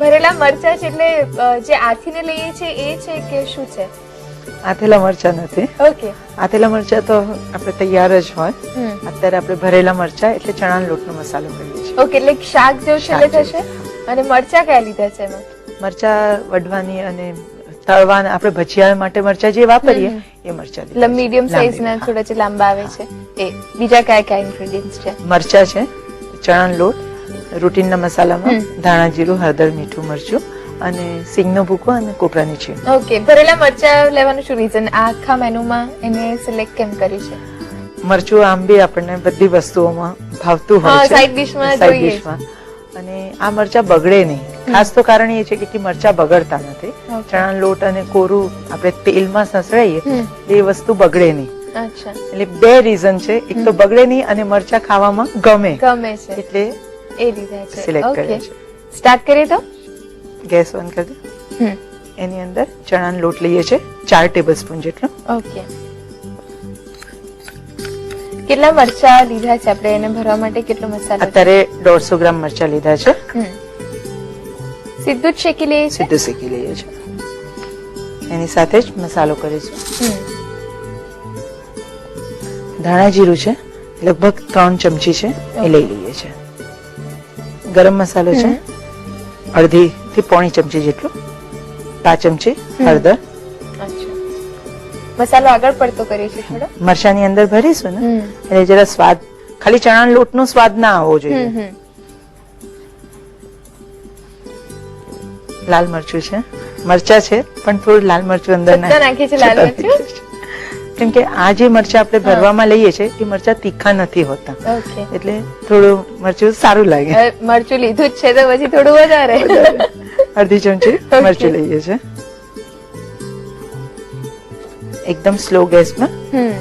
ભરેલા મરચા છે એટલે જે આથીને લઈએ છે એ છે કે શું છે? આથેલા મરચા નથી. ઓકે. આથેલા મરચા તો આપણે તૈયાર જ હોય. અત્યારે આપણે ભરેલા મરચા એટલે ચણાના લોટનો મસાલો કરીએ છીએ. ઓકે, એટલે શાક જેવું છેલ્લે થશે. અને મરચા કયા લીધા છે એમાં? મરચા વઢવાની અને તળવાના, આપણે ભજીયા માટે મરચા જે વાપરીએ એ મરચા એટલે મીડિયમ સાઈઝ ના થોડા જે લાંબા આવે છે એ. બીજા કયા કયા ઇન્ગ્રેડિયન્ટ્સ છે? મરચા છે, ચણાનો લોટ, રૂટીનના મસાલામાં ધાણા જીરું, હળદર, મીઠું, મરચું અને સિંગનો ભૂકો અને કોપરાની છીણ. ઓકે. ભરેલા મરચા લેવાનું શું રીઝન? આ આખા મેનુમાં એને સિલેક્ટ કેમ કરી છે? મરચું આમ બી આપણને બધી વસ્તુઓમાં ભાવતું હોય છે, સાઈડ ડિશમાં જોઈએ. અને આ મરચા બગડે નહીં. ખાસ તો કારણ એ છે કે મરચા બગડતા નથી. ચણાનો લોટ અને કોરું આપણે તેલમાં સસરાઈએ એ વસ્તુ બગડે નહીં. અચ્છા. એટલે બે રીઝન છે, એક તો બગડે નહીં અને મરચા ખાવામાં ગમે છે એટલે એ લીધા છે. સિલેક્ટ કર્યા છે. સ્ટાર્ટ કરીએ તો? ગેસ ઓન કરી દો. એની અંદર ચણાનો લોટ લઈએ છે 4 ટેબલસ્પૂન જેટલો. ઓકે. કેટલા મરચા લીધા છે આપણે એને ભરવા માટે? કેટલો મસાલો? અત્યારે 150 ગ્રામ મરચા લીધા છે. સીધું જ શેકી લઈએ છીએ? સીધું શેકી લઈએ છીએ. એની સાથે જ મસાલો કરીશું. ધાણા જીરું છે લગભગ 3 ચમચી છે એ લઈ લઈએ છે. ગરમ મસાલો છે અડધી થી પોણી ચમચી જેટલો. 5 ચમચી હળદર. મસાલો આગળ પડતો કરીએ છીએ થોડો. મરચાની અંદર ભરીશું ને એટલે જરા સ્વાદ, ખાલી ચણાના લોટનો સ્વાદ ના આવવો જોઈએ. લાલ મરચું છે, મરચા છે પણ થોડું લાલ મરચું અંદર નાખીએ છીએ. લાલ મરચું કેમ કે આ જે મરચા આપણે ભરવામાં લઈએ છીએ એ મરચા તીખા નથી હોતા, એટલે થોડું મરચું સારું લાગે. મરચું લીધું જ છે તો પછી થોડું વધારે. અડધી ચમચી મરચું લઈએ છીએ. એકદમ સ્લો ગેસમાં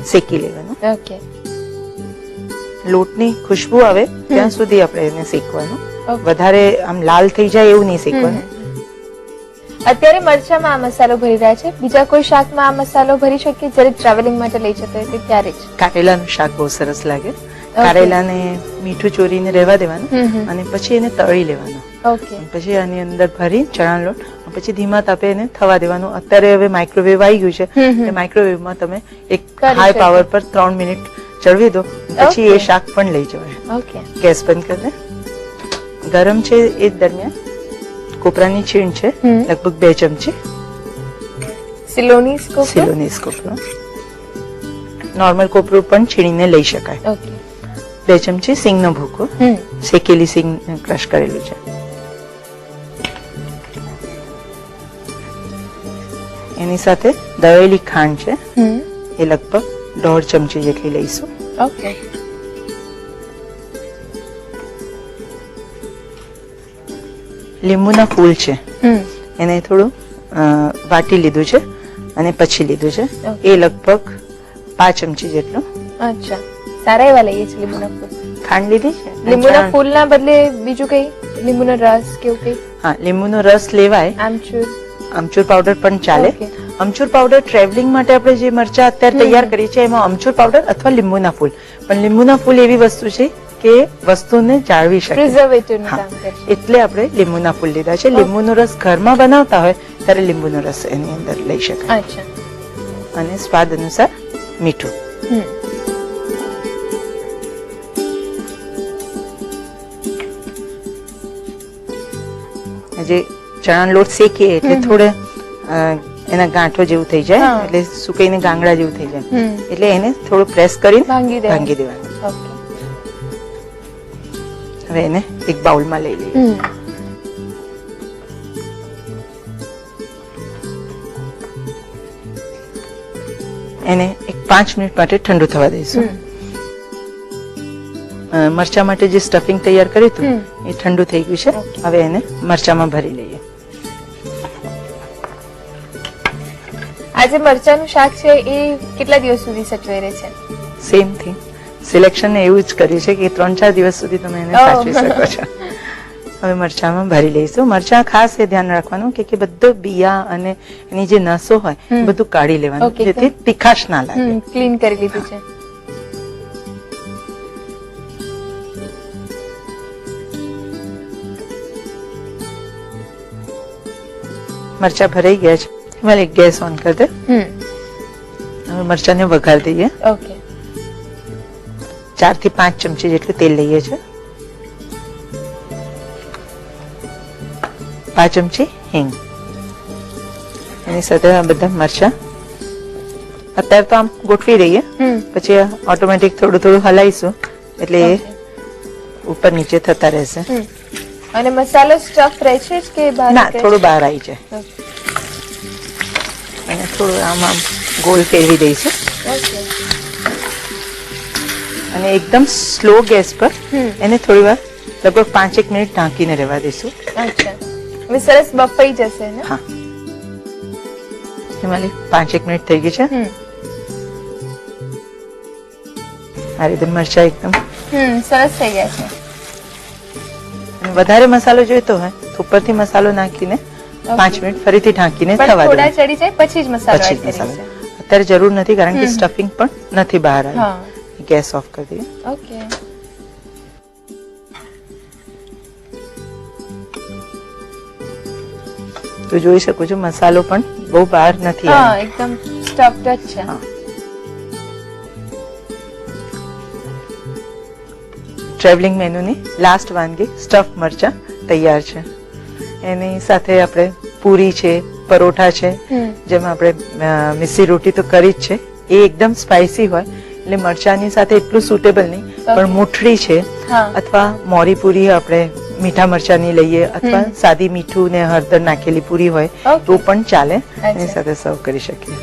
શેકી લેવાનું. ઓકે. લોટની ખુશ્બુ આવે ત્યાં સુધી આપણે એને શેકવાનું. વધારે આમ લાલ થઈ જાય એવું નહીં શેકવાનું. અત્યારે મરચામાં આ મસાલો ભરી રહ્યા છે. બીજા કોઈ શાકમાં આ મસાલો ભરી શકીએ જ્યારે ટ્રાવેલિંગ માટે લઈ જતો હોય ત્યારે જ? કારેલાનું શાક બહુ સરસ લાગે. કારેલાને મીઠું ચોરીને રહેવા દેવાનું અને પછી એને તળી લેવાનું. પછી આની અંદર ભરી ચણા લોટ, પછી ધીમા તાપે એને થવા દેવાનું. અત્યારે હવે માઇક્રોવેવ આવી ગયું છે, માઇક્રોવેવમાં તમે એક હાઈ પાવર પર 3 મિનિટ ચડવી દો, પછી એ શાક પણ લઈ જવાય. ગેસ બંધ કરી દે. ગરમ છે એ દરમિયાન કોપરાની છીણ છે લગભગ 2 ચમચી. સિલોનીસ કોપરો, નોર્મલ કોપરું પણ છીણીને લઈ શકાય. 2 ચમચી સિંગનો ભૂકો, શેકેલી સિંગ ક્રશ કરેલું છે. એની સાથે દળેલી ખાંડ છે એ લગભગ 1.5 ચમચી જેટલી લઈશું. ઓકે. લીંબુના ફૂલ છે એને થોડું વાટી લીધું છે અને પછી લીધું છે એ લગભગ 5 ચમચી જેટલું. અચ્છા, સારા એવા લઈએ છીએ લીંબુના ફૂલ. ખાંડ લીધી છે. લીંબુના ફૂલના બદલે બીજું કઈ? લીંબુનો રસ કેવું કઈ? હા, લીંબુનો રસ લેવાય. આમચૂર પાવડર પણ ચાલે. અમચૂર પાવડર ટ્રાવેલિંગ માટે આપણે જે મરચા અત્યારે તૈયાર કરીએ છીએ એમાં અમચૂર પાવડર અથવા લીંબુના ફૂલ. પણ લીંબુના ફૂલ એવી વસ્તુ છે કે વસ્તુને જાળવી શકે, એટલે આપણે લીંબુના ફૂલ લીધા છે. લીંબુનો રસ ઘરમાં બનાવતા હોય ત્યારે લીંબુનો રસ એની અંદર લઈ શકાય. અને સ્વાદ અનુસાર મીઠું. જે ચણાનો લોટ શેકીએ એટલે થોડે એના ગાંઠો જેવું થઈ જાય, એટલે સુકાઈને ગાંગડા જેવું થઈ જાય, એટલે એને થોડું પ્રેસ કરીને ભાંગી દેવાનું. હવે એને એક બાઉલમાં લઈ લઈએ. એને એક 5 મિનિટ માટે ઠંડુ થવા દઈશું. મરચા માટે જે સ્ટફિંગ તૈયાર કર્યું હતું એ ઠંડુ થઈ ગયું છે. હવે એને મરચામાં ભરી લઈએ. આ જે મરચાનું શાક છે એ કેટલા દિવસ સુધી સચવાઈ રહે છે? સેમ થિંગ, સિલેક્શન એવું જ કર્યું છે કે 3-4 દિવસ સુધી તમે એને સાચવી શકો છો. હવે મરચામાં ભરી લઈશું. મરચા ખાસ એ ધ્યાન રાખવાનું કે બધું બિયા અને એની જે નસો હોય બધું કાઢી લેવાનું, જેથી તીખાશ ના લાગે. ક્લીન કરી લીધું છે. મરચા ભરાઈ ગયા છે. એમાં એક ગેસ ઓન કરી દે. હવે મરચાને વઘાર દઈએ. ઓકે. 4 થી 5 ચમચી જેટલું તેલ લઈએ છીએ. 5 ચમચી હિંગ. એની સાથે આ બધા મરચા અત્યારે તો આમ ગોઠવી દઈએ, પછી ઓટોમેટિક થોડું થોડું હલાઈશું એટલે એ ઉપર નીચે થતા રહેશે. અને મસાલો સ્ટફ રહે છે કે બહાર ના, થોડું બહાર આવી જાય. અને થોડું આમ ગોળ ફેરવી દઈશું. અને એકદમ સ્લો ગેસ પર એને થોડી વાર લગભગ 5-1 મિનિટ ઢાંકીને રહેવા દઈશું. હવે સરસ બફાઈ જશે ને? હા, એમાં 5-1 મિનિટ થઈ ગઈ છે. આ રીતે મરચા એકદમ સરસ થઈ ગયા છે. વધારે મસાલો જોઈતો હોય તો ઉપરથી મસાલો નાખીને 5 મિનિટ ફરીથી ઢાંકીને થવા થોડા દેવાનું. ચડી જાય પછી જ મસાલો એડ કરીશું. અત્યારે જરૂર નથી કારણ કે સ્ટફિંગ પણ નથી બહાર આવી. ગેસ ઓફ કરી દઈએ. ઓકે. તો જોઈ શકો છો મસાલો પણ બહુ બહાર નથી હા, આવ્યો. એકદમ સ્ટફડ જ છે. ટ્રેવલિંગ મેનુની લાસ્ટ વાનગી સ્ટફ મરચા તૈયાર છે. એની સાથે આપણે પૂરી છે, પરોઠા છે, જેમાં આપણે મિસ્સી રોટી તો કરી જ છે. એ એકદમ સ્પાઇસી હોય એટલે મરચાની સાથે એટલું સુટેબલ નહીં, પણ મુઠડી છે અથવા મોરી પૂરી આપણે મીઠા મરચાની લઈએ અથવા સાદી મીઠું ને હળદર નાખેલી પૂરી હોય તો પણ ચાલે. એની સાથે સર્વ કરી શકીએ.